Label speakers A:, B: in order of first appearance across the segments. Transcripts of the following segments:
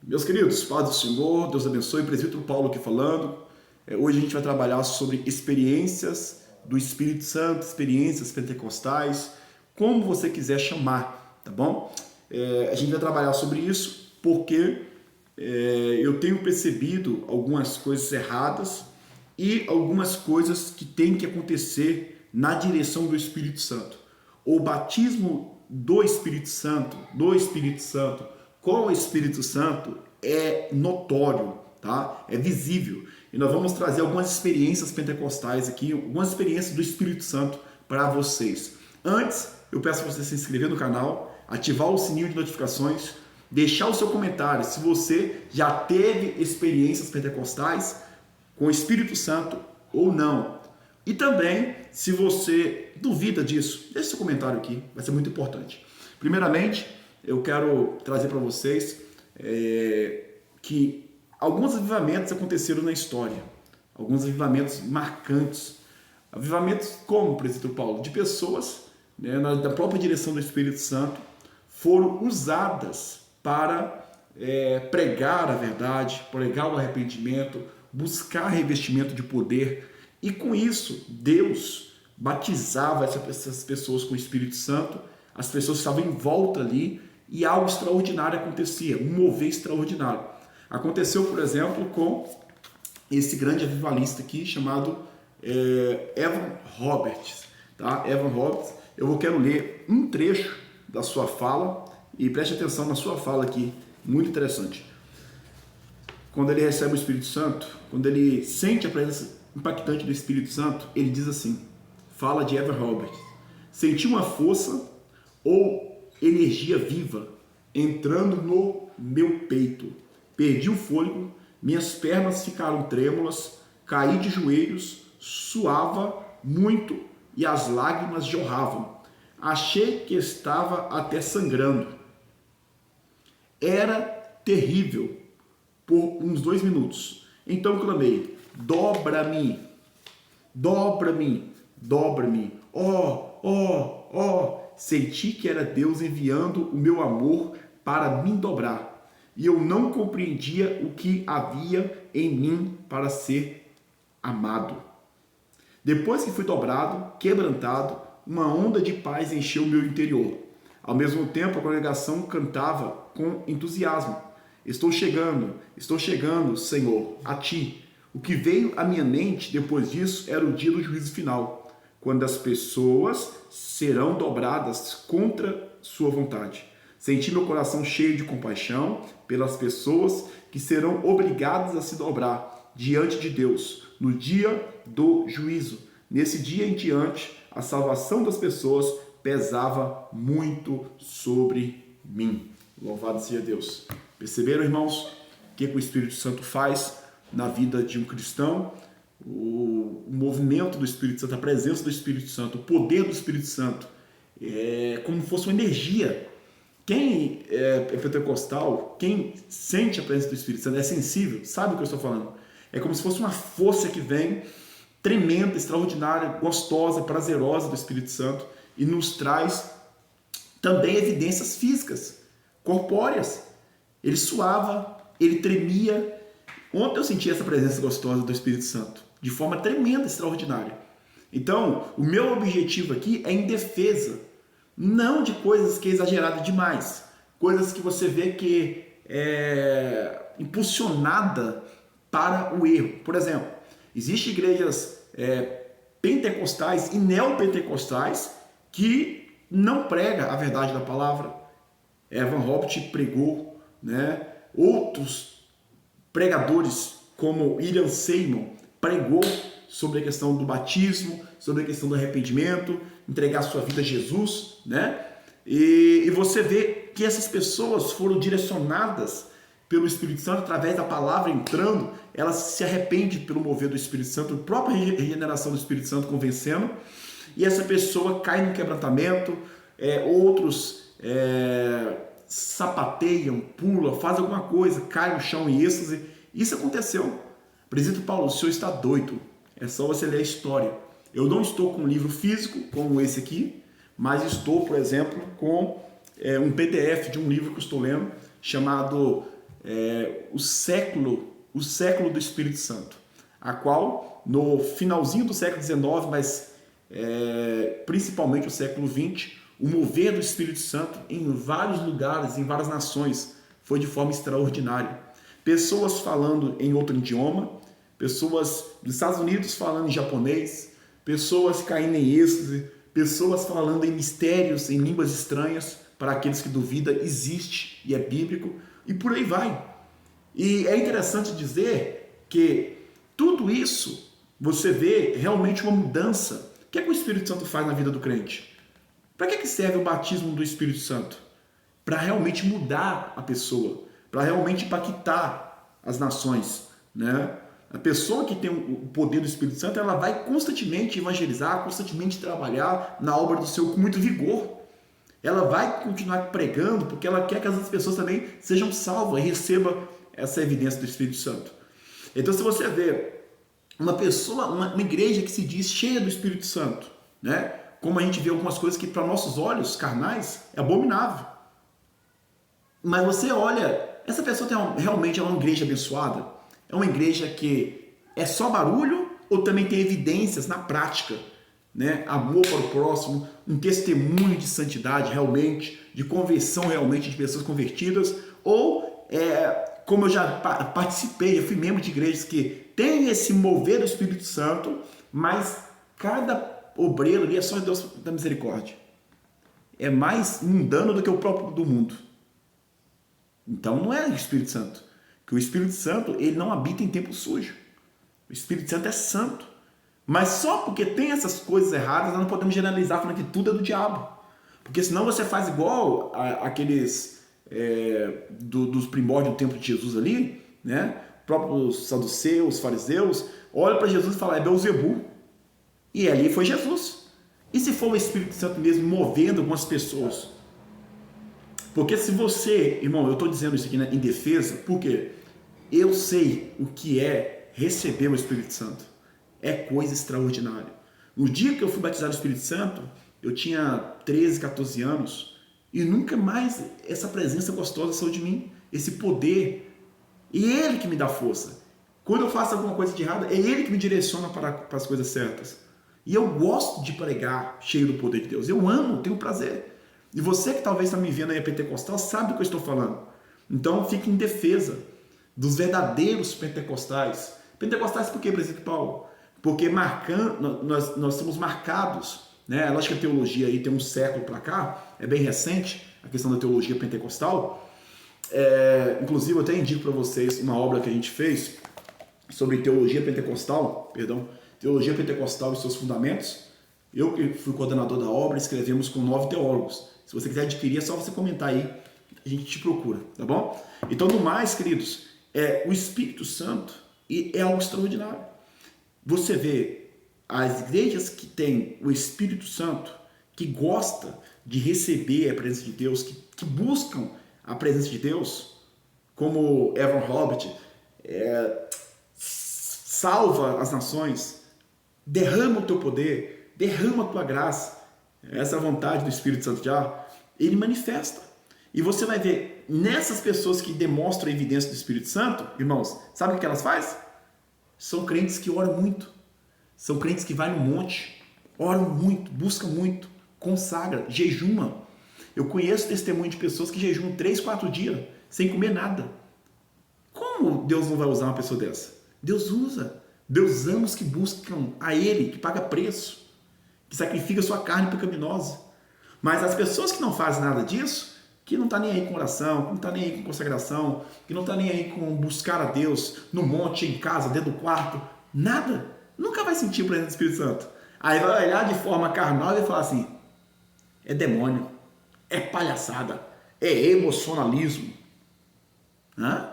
A: Meus queridos, paz do Senhor, Deus abençoe, presbítero Paulo aqui falando. Hoje a gente vai trabalhar sobre experiências do Espírito Santo, experiências pentecostais, como você quiser chamar, tá bom? A gente vai trabalhar sobre isso porque eu tenho percebido algumas coisas erradas e algumas coisas que têm que acontecer na direção do Espírito Santo. O batismo do Espírito Santo com o Espírito Santo é notório, tá? É visível. E nós vamos trazer algumas experiências pentecostais aqui, algumas experiências do Espírito Santo para vocês. Antes, eu peço para você se inscrever no canal, ativar o sininho de notificações, deixar o seu comentário se você já teve experiências pentecostais com o Espírito Santo ou não. E também, se você duvida disso, deixe seu comentário aqui, vai ser muito importante. Primeiramente, eu quero trazer para vocês que alguns avivamentos aconteceram na história, alguns avivamentos marcantes. Avivamentos como, presbítero Paulo? De pessoas, da própria direção do Espírito Santo, foram usadas para pregar a verdade, pregar o arrependimento, buscar revestimento de poder. E com isso, Deus batizava essas pessoas com o Espírito Santo, as pessoas estavam em volta ali e algo extraordinário acontecia, um mover extraordinário. Aconteceu, por exemplo, com esse grande avivalista aqui chamado Evan Roberts. Tá? Evan Roberts, eu quero ler um trecho da sua fala e preste atenção na sua fala aqui, muito interessante. Quando ele recebe o Espírito Santo, quando ele sente a presença impactante do Espírito Santo, ele diz assim, fala de Evan Roberts: senti uma força ou energia viva entrando no meu peito. Perdi o fôlego, minhas pernas ficaram trêmulas, caí de joelhos, suava muito e as lágrimas jorravam. Achei que estava até sangrando. Era terrível por uns 2 minutos. Então clamei: dobra-me, dobra-me, dobra-me. Oh. Senti que era Deus enviando o meu amor para me dobrar. E eu não compreendia o que havia em mim para ser amado. Depois que fui dobrado, quebrantado, uma onda de paz encheu o meu interior. Ao mesmo tempo, a congregação cantava com entusiasmo: estou chegando, Senhor, a ti. O que veio à minha mente depois disso era o dia do juízo final, quando as pessoas serão dobradas contra sua vontade. Senti meu coração cheio de compaixão pelas pessoas que serão obrigadas a se dobrar diante de Deus no dia do juízo. Nesse dia em diante, a salvação das pessoas pesava muito sobre mim. Louvado seja Deus. Perceberam, irmãos, o que o Espírito Santo faz na vida de um cristão? O movimento do Espírito Santo, a presença do Espírito Santo, o poder do Espírito Santo, é como se fosse uma energia. Quem é pentecostal, quem sente a presença do Espírito Santo, é sensível, sabe o que eu estou falando? É como se fosse uma força que vem, tremenda, extraordinária, gostosa, prazerosa do Espírito Santo e nos traz também evidências físicas, corpóreas. Ele suava, ele tremia. Ontem eu senti essa presença gostosa do Espírito Santo, de forma tremenda, extraordinária. Então, o meu objetivo aqui é em defesa, não de coisas que é exagerado demais, coisas que você vê que é impulsionada para o erro. Por exemplo, existem igrejas pentecostais e neopentecostais que não pregam a verdade da palavra. Evan Roberts pregou, né? Outros pregadores como William Seymour pregou sobre a questão do batismo, sobre a questão do arrependimento, entregar sua vida a Jesus, né? E você vê que essas pessoas foram direcionadas pelo Espírito Santo através da palavra entrando, elas se arrependem pelo mover do Espírito Santo, a própria regeneração do Espírito Santo convencendo, e essa pessoa cai no quebrantamento, outros sapateiam, pulam, fazem alguma coisa, cai no chão em êxtase. Isso aconteceu. Presbítero Paulo, o senhor está doido. É só você ler a história. Eu não estou com um livro físico, como esse aqui, mas estou, por exemplo, com um PDF de um livro que eu estou lendo, chamado o século do Espírito Santo, a qual no finalzinho do século XIX, mas principalmente o século XX, o mover do Espírito Santo em vários lugares, em várias nações, foi de forma extraordinária. Pessoas falando em outro idioma, pessoas dos Estados Unidos falando em japonês, pessoas caindo em êxtase, pessoas falando em mistérios, em línguas estranhas, para aqueles que duvidam, existe e é bíblico, e por aí vai. E é interessante dizer que tudo isso, você vê realmente uma mudança. O que é que o Espírito Santo faz na vida do crente? Para que serve o batismo do Espírito Santo? Para realmente mudar a pessoa, para realmente impactar as nações, né? A pessoa que tem o poder do Espírito Santo, ela vai constantemente evangelizar, constantemente trabalhar na obra do Senhor com muito vigor. Ela vai continuar pregando porque ela quer que as outras pessoas também sejam salvas e recebam essa evidência do Espírito Santo. Então, se você vê uma pessoa, uma igreja que se diz cheia do Espírito Santo, né? Como a gente vê algumas coisas que para nossos olhos carnais é abominável. Mas você olha, essa pessoa realmente é uma igreja abençoada? É uma igreja que é só barulho ou também tem evidências na prática, né? Amor para o próximo, um testemunho de santidade realmente, de conversão realmente de pessoas convertidas, ou como eu já participei, eu fui membro de igrejas que tem esse mover do Espírito Santo, mas cada obreiro ali é só Deus da misericórdia. É mais mundano do que o próprio do mundo. Então não é o Espírito Santo. Que o Espírito Santo, ele não habita em templo sujo. O Espírito Santo é santo. Mas só porque tem essas coisas erradas, nós não podemos generalizar falando que tudo é do diabo. Porque senão você faz igual aqueles dos primórdios do templo de Jesus ali, né? Próprios saduceus, fariseus, olha para Jesus e fala, é Beelzebul. E ali foi Jesus. E se for o Espírito Santo mesmo movendo algumas pessoas? Porque se você, irmão, eu estou dizendo isso aqui em defesa, porque eu sei o que é receber o Espírito Santo. É coisa extraordinária. No dia que eu fui batizado no Espírito Santo, eu tinha 13, 14 anos, e nunca mais essa presença gostosa saiu de mim, esse poder. E Ele que me dá força. Quando eu faço alguma coisa de errada, é Ele que me direciona para as coisas certas. E eu gosto de pregar cheio do poder de Deus. Eu amo, tenho prazer. E você que talvez está me vendo aí pentecostal, sabe do que eu estou falando. Então fique em defesa dos verdadeiros pentecostais. Pentecostais por quê, presidente Paulo? Porque nós somos marcados, né? Acho que a teologia aí tem um século para cá, é bem recente, a questão da teologia pentecostal. Inclusive eu até indico para vocês uma obra que a gente fez sobre teologia pentecostal, teologia pentecostal e seus fundamentos. Eu que fui coordenador da obra, escrevemos com 9 teólogos. Se você quiser adquirir, é só você comentar aí, a gente te procura, tá bom? Então, no mais, queridos, o Espírito Santo é algo extraordinário. Você vê as igrejas que têm o Espírito Santo, que gosta de receber a presença de Deus, que buscam a presença de Deus, como Evan Hobbit, salva as nações, derrama o teu poder, derrama a tua graça, essa vontade do Espírito Santo já, ele manifesta. E você vai ver nessas pessoas que demonstram a evidência do Espírito Santo, irmãos, sabe o que elas fazem? São crentes que oram muito, são crentes que vão no monte, oram muito, buscam muito, consagram, jejumam. Eu conheço testemunho de pessoas que jejumam 3, 4 dias sem comer nada. Como Deus não vai usar uma pessoa dessa? Deus usa. Deus ama os que buscam a Ele, que paga preço, que sacrifica sua carne pecaminosa. Mas as pessoas que não fazem nada disso, que não está nem aí com oração, que não está nem aí com consagração, que não está nem aí com buscar a Deus no monte, em casa, dentro do quarto, nada, nunca vai sentir o presente do Espírito Santo. Aí vai olhar de forma carnal e falar assim, é demônio, é palhaçada, é emocionalismo. Hã?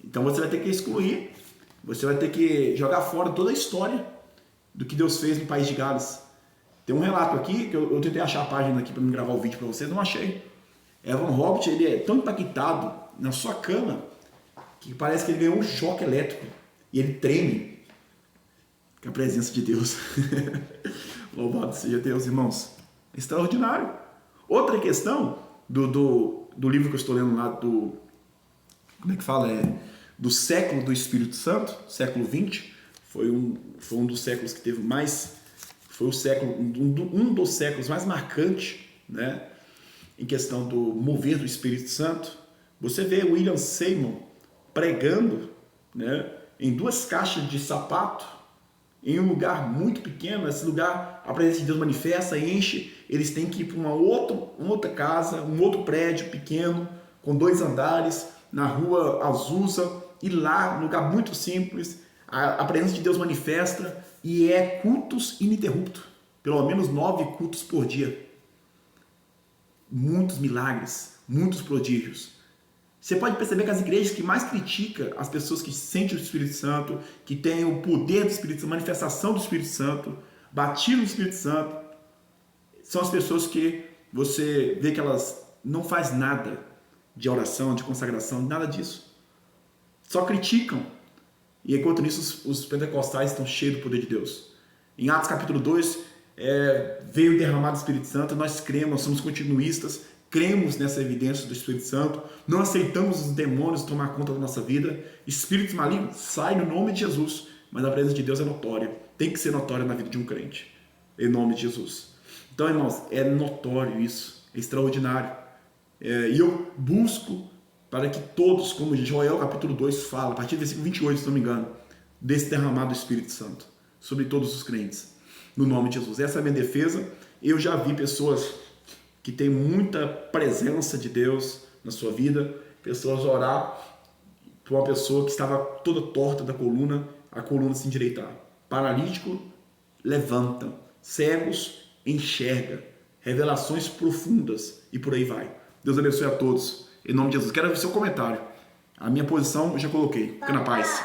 A: Então você vai ter que excluir, você vai ter que jogar fora toda a história do que Deus fez no país de Gales. Tem um relato aqui, que eu tentei achar a página aqui para me gravar o vídeo para vocês, não achei. Evan Hobbit, ele é tão impactado na sua cama que parece que ele ganhou um choque elétrico e ele treme com a presença de Deus. Louvado seja Deus, irmãos. Extraordinário. Outra questão do livro que eu estou lendo lá, como é que fala? Do século do Espírito Santo, século XX, foi um dos séculos que teve mais, foi o século, um dos séculos mais marcantes, né, em questão do mover do Espírito Santo. Você vê William Seymour pregando, né, em 2 caixas de sapato, em um lugar muito pequeno. Esse lugar, a presença de Deus manifesta, enche, eles têm que ir para uma outra casa, um outro prédio pequeno, com 2 andares, na rua Azusa, e lá, um lugar muito simples, a presença de Deus manifesta, e é cultos ininterruptos, pelo menos 9 cultos por dia. Muitos milagres, muitos prodígios. Você pode perceber que as igrejas que mais criticam as pessoas que sentem o Espírito Santo, que têm o poder do Espírito Santo, manifestação do Espírito Santo, batismo do Espírito Santo, são as pessoas que você vê que elas não fazem nada de oração, de consagração, nada disso. Só criticam. E enquanto nisso, os pentecostais estão cheios do poder de Deus. Em Atos capítulo 2, veio derramado o Espírito Santo, nós cremos, somos continuistas, cremos nessa evidência do Espírito Santo, não aceitamos os demônios tomar conta da nossa vida, espíritos malignos saem no nome de Jesus, mas a presença de Deus é notória, tem que ser notória na vida de um crente, em nome de Jesus. Então, irmãos, é notório isso, é extraordinário, e eu busco para que todos, como Joel capítulo 2 fala, a partir do versículo 28, se não me engano, desse derramado do Espírito Santo sobre todos os crentes, no nome de Jesus. Essa é a minha defesa. Eu já vi pessoas que têm muita presença de Deus na sua vida, pessoas orar por uma pessoa que estava toda torta da coluna, a coluna se endireitar. Paralítico, levanta. Cegos, enxerga. Revelações profundas e por aí vai. Deus abençoe a todos. Em nome de Jesus. Quero ver seu comentário. A minha posição eu já coloquei. Fica na paz.